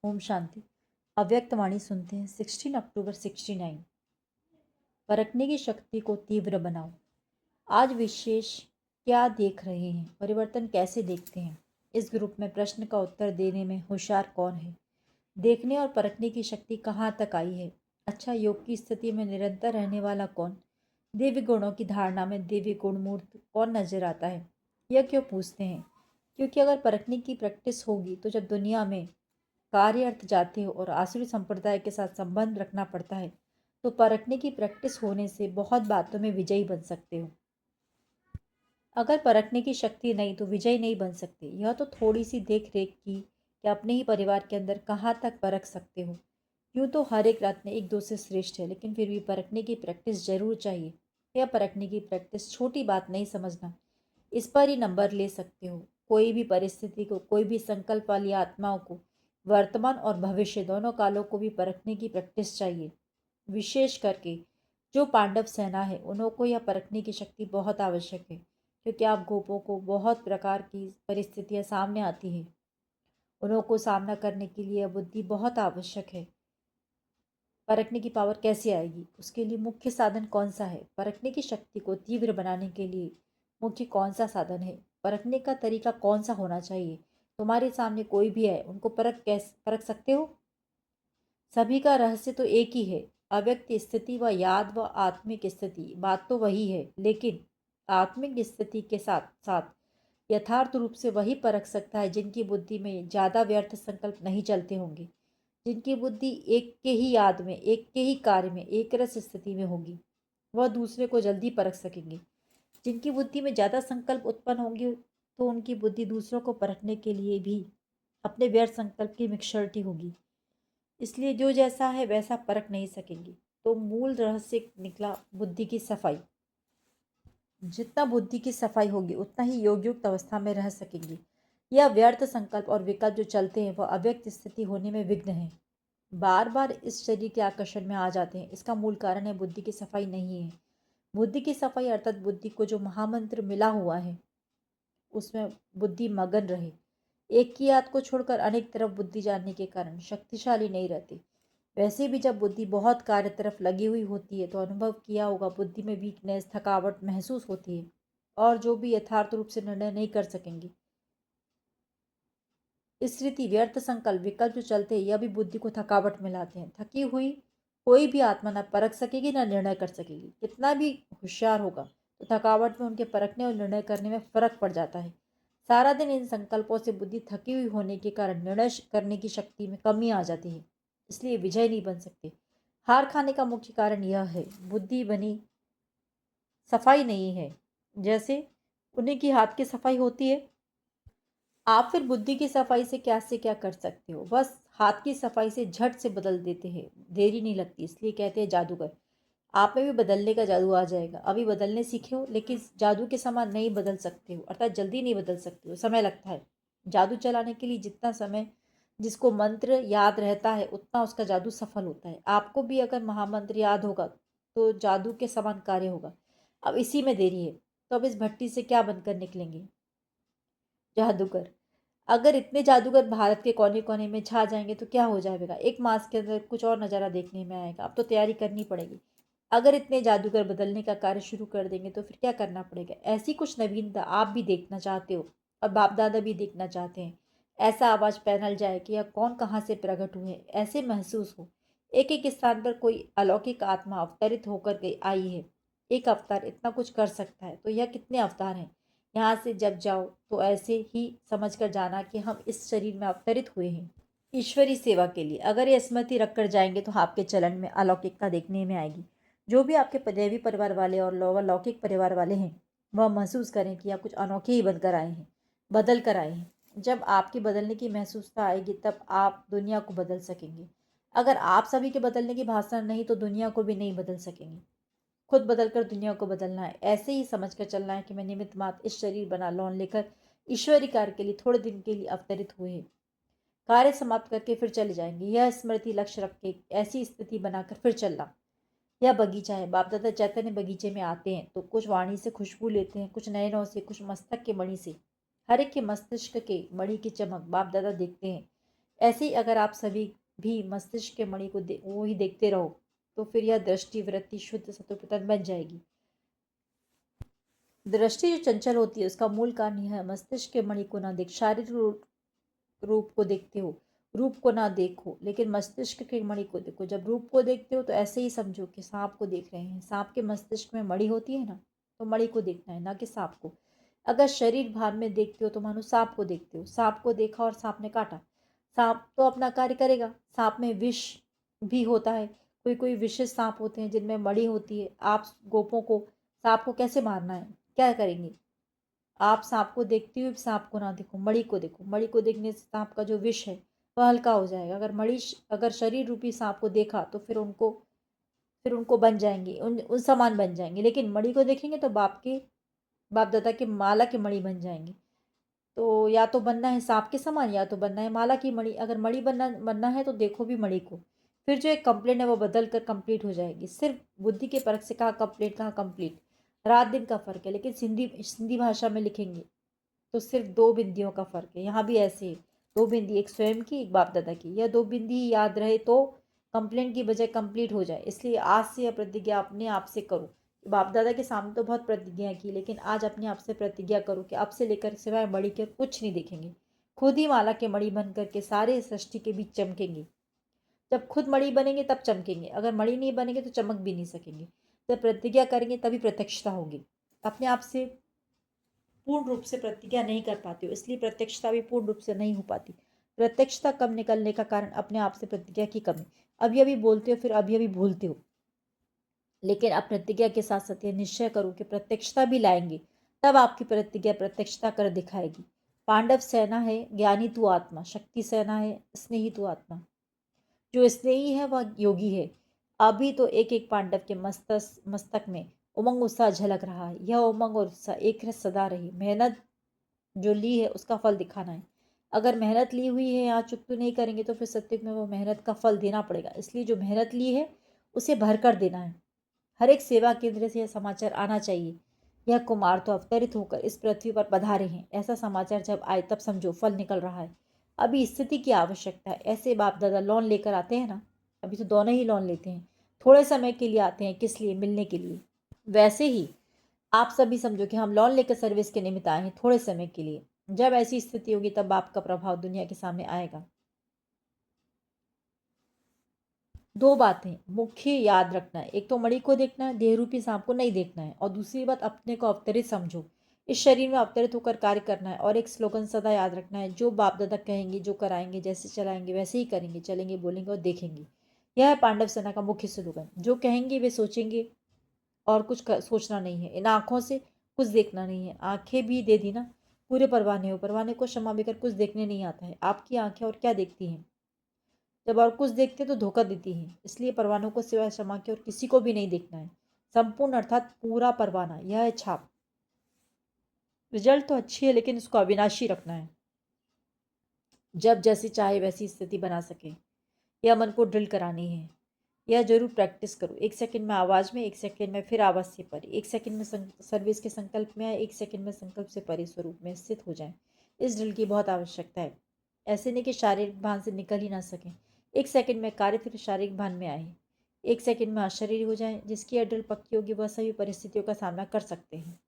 ओम शांति। अव्यक्तवाणी सुनते हैं 16 अक्टूबर 69। परखने की शक्ति को तीव्र बनाओ। आज विशेष क्या देख रहे हैं, परिवर्तन कैसे देखते हैं? इस ग्रुप में प्रश्न का उत्तर देने में होशियार कौन है? देखने और परखने की शक्ति कहाँ तक आई है? अच्छा, योग की स्थिति में निरंतर रहने वाला कौन? दिव्य गुणों की धारणा में दिव्य गुण मूर्त कौन नजर आता है? यह क्यों पूछते हैं? क्योंकि अगर परखने की प्रैक्टिस होगी तो जब दुनिया में कार्य अर्थ जाते हो और आसुरी संप्रदाय के साथ संबंध रखना पड़ता है, तो परखने की प्रैक्टिस होने से बहुत बातों में विजयी बन सकते हो। अगर परखने की शक्ति नहीं तो विजयी नहीं बन सकते। यह तो थोड़ी सी देख रेख की कि अपने ही परिवार के अंदर कहाँ तक परख सकते हो। यूँ तो हर एक रत्न एक दो से श्रेष्ठ है, लेकिन फिर भी परखने की प्रैक्टिस जरूर चाहिए। यह परखने की प्रैक्टिस छोटी बात नहीं समझना, इस पर ही नंबर ले सकते हो। कोई भी परिस्थिति को, कोई भी संकल्प वाली आत्माओं को, वर्तमान और भविष्य दोनों कालों को भी परखने की प्रैक्टिस चाहिए। विशेष करके जो पांडव सेना है, उन्हों को यह परखने की शक्ति बहुत आवश्यक है, क्योंकि आप गोपों को बहुत प्रकार की परिस्थितियां सामने आती हैं। उन्हों को सामना करने के लिए बुद्धि बहुत आवश्यक है। परखने की पावर कैसे आएगी? उसके लिए मुख्य साधन कौन सा है? परखने की शक्ति को तीव्र बनाने के लिए मुख्य कौन सा साधन है? परखने का तरीका कौन सा होना चाहिए? तुम्हारे सामने कोई भी है, उनको परख सकते हो? सभी का रहस्य तो एक ही है, अव्यक्त स्थिति व याद व आत्मिक स्थिति। बात तो वही है, लेकिन आत्मिक स्थिति के साथ साथ यथार्थ रूप से वही परख सकता है जिनकी बुद्धि में ज़्यादा व्यर्थ संकल्प नहीं चलते होंगे, जिनकी बुद्धि एक के ही याद में, एक के ही कार्य में, एक रस स्थिति में होगी। वह दूसरे को जल्दी परख सकेंगे। जिनकी बुद्धि में ज़्यादा संकल्प उत्पन्न होंगे, तो उनकी बुद्धि दूसरों को परखने के लिए भी अपने व्यर्थ संकल्प की मिक्सरटी होगी। इसलिए जो जैसा है वैसा परख नहीं सकेंगे। तो मूल रहस्य निकला बुद्धि की सफाई। जितना बुद्धि की सफाई होगी उतना ही योगयुक्त अवस्था में रह सकेंगे। यह व्यर्थ संकल्प और विकल्प जो चलते हैं वह अव्यक्त स्थिति होने में विघ्न है, बार बार इस शरीर के आकर्षण में आ जाते हैं। इसका मूल कारण है बुद्धि की सफाई नहीं है। बुद्धि की सफाई अर्थात बुद्धि को जो महामंत्र मिला हुआ है उसमें बुद्धि मगन रहे। एक की याद को छोड़कर अनेक तरफ बुद्धि जानने के कारण शक्तिशाली नहीं रहती। वैसे भी जब बुद्धि बहुत कार्य तरफ लगी हुई होती है तो अनुभव किया होगा, बुद्धि में वीकनेस, थकावट महसूस होती है, और जो भी यथार्थ रूप से निर्णय नहीं कर सकेंगे। स्मृति, व्यर्थ संकल्प, विकल्प जो चलते हैं यह भी बुद्धि को थकावट में लाते हैं। थकी हुई कोई भी आत्मा न परख सकेगी न निर्णय कर सकेगी। कितना भी होशियार होगा तो थकावट में उनके परखने और निर्णय करने में फर्क पड़ जाता है। सारा दिन इन संकल्पों से बुद्धि थकी हुई होने के कारण निर्णय करने की शक्ति में कमी आ जाती है, इसलिए विजय नहीं बन सकते। हार खाने का मुख्य कारण यह है, बुद्धि बनी सफाई नहीं है। जैसे उन्हीं की हाथ की सफाई होती है, आप फिर बुद्धि की सफाई से क्या कर सकते हो? बस हाथ की सफाई से झट से बदल देते हैं, देरी नहीं लगती। इसलिए कहते हैं जादूगर। आप में भी बदलने का जादू आ जाएगा। अभी बदलने सीखे हो, लेकिन जादू के समान नहीं बदल सकते हो, अर्थात जल्दी नहीं बदल सकते हो, समय लगता है। जादू चलाने के लिए जितना समय जिसको मंत्र याद रहता है उतना उसका जादू सफल होता है। आपको भी अगर महामंत्र याद होगा तो जादू के समान कार्य होगा। अब इसी में देरी है, तो अब इस भट्टी से क्या बनकर निकलेंगे? जादूगर। अगर इतने जादूगर भारत के कोने कोने में छा जाएंगे तो क्या हो जाएगा? एक मास के अंदर कुछ और नज़ारा देखने में आएगा। अब तो तैयारी करनी पड़ेगी। अगर इतने जादूगर बदलने का कार्य शुरू कर देंगे तो फिर क्या करना पड़ेगा? ऐसी कुछ नवीनता आप भी देखना चाहते हो और बाप दादा भी देखना चाहते हैं। ऐसा आवाज़ पैनल जाए कि यह कौन कहाँ से प्रकट हुए, ऐसे महसूस हो। एक एक स्थान पर कोई अलौकिक आत्मा अवतरित होकर गई आई है। एक अवतार इतना कुछ कर सकता है तो यह कितने अवतार हैं? यहाँ से जब जाओ तो ऐसे ही समझकर जाना कि हम इस शरीर में अवतरित हुए हैं ईश्वरी सेवा के लिए। अगर ये स्मृति रख कर जाएंगे तो आपके चलन में अलौकिकता देखने में आएगी। जो भी आपके दैवी परिवार वाले और लौकिक परिवार वाले हैं वह महसूस करें कि आप कुछ अनोखे ही बनकर आए हैं, बदल कर आए हैं। जब आपकी बदलने की महसूसता आएगी तब आप दुनिया को बदल सकेंगे। अगर आप सभी के बदलने की भाषा नहीं तो दुनिया को भी नहीं बदल सकेंगे। खुद बदलकर दुनिया को बदलना है। ऐसे ही समझकर चलना है कि मैं निमित्त मात्र इस शरीर बना लोन लेकर ईश्वरी कार्य के लिए थोड़े दिन के लिए अवतरित हुए हैं। कार्य समाप्त करके फिर चले जाएंगे। यह स्मृति लक्ष्य रख के ऐसी स्थिति बनाकर फिर चलना। यह बगीचा है। बाप दादा चैतन्य बगीचे में आते हैं तो कुछ वाणी से खुशबू लेते हैं, कुछ नयनों से, कुछ मस्तक के मणि से। हर एक के मस्तिष्क के मणि की चमक बाप दादा देखते हैं। ऐसे ही अगर आप सभी भी मस्तिष्क के मणि को वो ही देखते रहो तो फिर यह दृष्टि वृत्ति शुद्ध सतोपतन बन जाएगी। दृष्टि जो चंचल होती है उसका मूल कारण यह है, मस्तिष्क के मणि को ना देख, शारीरिक रूप को देखते हो, रूप को ना देखो, लेकिन मस्तिष्क के मणि को देखो। जब रूप को देखते हो तो ऐसे ही समझो कि सांप को देख रहे हैं। सांप के मस्तिष्क में मणि होती है ना, तो मणि को देखना है, ना कि सांप को। अगर शरीर भान में देखते हो तो मानो सांप को देखते हो। सांप को देखा और सांप ने काटा, सांप तो अपना कार्य करेगा। सांप में विष भी होता है, कोई कोई विशेष सांप होते हैं जिनमें मणि होती है। आप गोपों को सांप को कैसे मारना है, क्या करेंगे? आप सांप को देखते हुए सांप को ना देखो, मणि को देखो। मणि को देखने से सांप का जो विष है वह हल्का हो जाएगा। अगर शरीर रूपी सांप को देखा तो फिर उनको बन जाएंगे, उन समान बन जाएंगे। लेकिन मणि को देखेंगे तो बाप दादा के माला के मणि बन जाएंगे। तो या तो बनना है सांप के समान, या तो बनना है माला की मणि। अगर मणि बनना है तो देखो भी मणि को, फिर जो एक कंप्लेंट है वो बदल कर कंप्लीट हो जाएगी। सिर्फ बुद्धि के परख से कहाँ कंप्लीट कहाँ कंप्लीट, रात दिन का फर्क है। लेकिन सिंधी सिंधी भाषा में लिखेंगे तो सिर्फ दो बिंदियों का फर्क है। यहाँ भी ऐसे है, दो बिंदी, एक स्वयं की एक बाप दादा की। यह दो बिंदी ही याद रहे तो कंप्लेंट की बजाय कंप्लीट हो जाए। इसलिए आज से यह प्रतिज्ञा अपने आप से करो। बाप दादा के सामने तो बहुत प्रतिज्ञा की, लेकिन आज अपने आप से प्रतिज्ञा करो कि अब से लेकर सिवाय मणि के कुछ नहीं देखेंगे। खुद ही माला के मणि बन करके सारे सृष्टि के बीच चमकेंगे। जब खुद मणि बनेंगे तब चमकेंगे, अगर मणि नहीं बनेंगे तो चमक भी नहीं सकेंगे। जब प्रतिज्ञा करेंगे तभी प्रत्यक्षता होगी। अपने आप से पूर्ण रूप से प्रतिज्ञा नहीं कर पाते हो, इसलिए प्रत्यक्षता भी पूर्ण रूप से नहीं हो पाती। प्रत्यक्षता कम निकलने का कारण अपने आप से प्रतिज्ञा की कमी। अभी अभी बोलते हो, फिर अभी अभी भूलते हो। लेकिन अब प्रतिज्ञा के साथ साथ यह निश्चय करो कि प्रत्यक्षता भी लाएंगे, तब आपकी प्रतिज्ञा प्रत्यक्षता कर दिखाएगी। पांडव सेना है ज्ञानी तू आत्मा, शक्ति सेना है स्नेही तू आत्मा। जो स्नेही है वह योगी है। अभी तो एक एक पांडव के मस्तक में उमंग उत्साह झलक रहा है। यह उमंग और उत्साह एक रस सदा रही। मेहनत जो ली है उसका फल दिखाना है। अगर मेहनत ली हुई है यहाँ चुकती नहीं करेंगे तो फिर सत्युग में वो मेहनत का फल देना पड़ेगा। इसलिए जो मेहनत ली है उसे भर कर देना है। हर एक सेवा केंद्र से यह समाचार आना चाहिए, यह कुमार तो अवतरित होकर इस पृथ्वी पर पधारे हैं। ऐसा समाचार जब आए तब समझो फल निकल रहा है। अभी स्थिति की आवश्यकता है। ऐसे बाप दादा लोन लेकर आते हैं ना, अभी तो दोनों ही लोन लेते हैं। थोड़े समय के लिए आते हैं, किस लिए? मिलने के लिए। वैसे ही आप सभी समझो कि हम लोन लेकर सर्विस के निमित्त आए हैं, थोड़े समय के लिए। जब ऐसी स्थिति होगी तब आपका प्रभाव दुनिया के सामने आएगा। दो बातें मुख्य याद रखना है, एक तो मणि को देखना है, देह रूपी सांप को नहीं देखना है। और दूसरी बात, अपने को अवतरित समझो, इस शरीर में अवतरित होकर कार्य करना है। और एक स्लोगन सदा याद रखना है, जो बाप दादा कहेंगे, जो कराएंगे, जैसे चलाएंगे वैसे ही करेंगे, चलेंगे, बोलेंगे और देखेंगे। यह है पांडव सेना का मुख्य स्लोगन। जो कहेंगे वे सोचेंगे और कुछ सोचना नहीं है। इन आँखों से कुछ देखना नहीं है। आंखें भी दे दी ना, पूरे परवाने हो, परवाने को क्षमा भी कर कुछ देखने नहीं आता है। आपकी आंखें और क्या देखती हैं? जब और कुछ देखते तो धोखा देती हैं। इसलिए परवानों को सिवाय क्षमा के और किसी को भी नहीं देखना है। संपूर्ण अर्थात पूरा परवाना, यह है छाप। रिजल्ट तो अच्छी है लेकिन इसको अविनाशी रखना है, जब जैसी चाहे वैसी स्थिति बना सके। यह मन को ड्रिल करानी है। यह जरूर प्रैक्टिस करो। 1 सेकंड में आवाज़ में, 1 सेकंड में फिर आवाज़ से परे, 1 सेकंड में सर्विस के संकल्प में आए, 1 सेकंड में संकल्प से परे स्वरूप में स्थित हो जाए। इस ड्रिल की बहुत आवश्यकता है। ऐसे नहीं कि शारीरिक भान से निकल ही ना सकें। 1 सेकंड में कार्य, फिर शारीरिक भान में आए, 1 सेकंड में अशरीरी हो जाए। जिसकी यह ड्रिल पक्की होगी वह सभी परिस्थितियों का सामना कर सकते हैं।